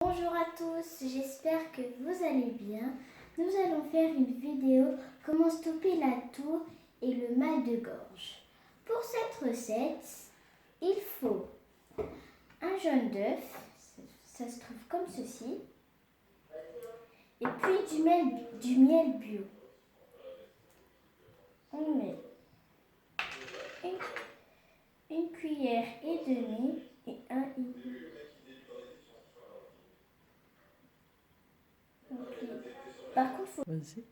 Bonjour à tous, j'espère que vous allez bien. Nous allons faire une vidéo comment stopper la toux et le mal de gorge. Pour cette recette, il faut un jaune d'œuf, ça se trouve comme ceci, et puis du miel bio. On met une cuillère et demie et un hibou. Par contre, faut... Vas-y.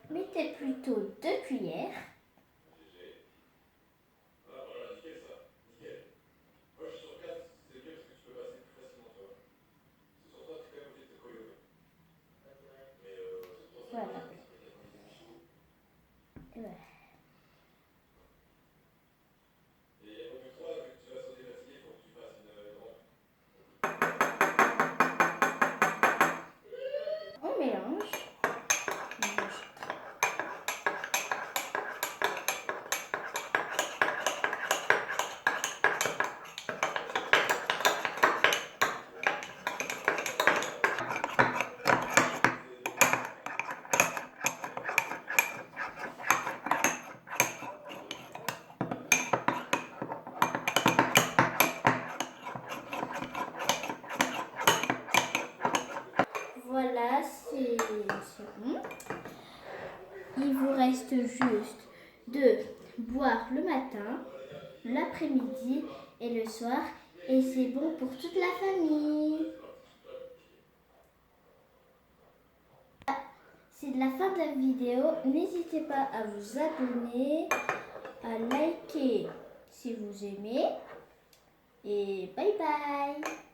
Mettez plutôt 2 cuillères. Voilà. Et voilà. On mélange. Voilà, c'est bon. Il vous reste juste de boire le matin, l'après-midi et le soir. Et c'est bon pour toute la famille. C'est la fin de la vidéo. N'hésitez pas à vous abonner, à liker si vous aimez. Et bye bye!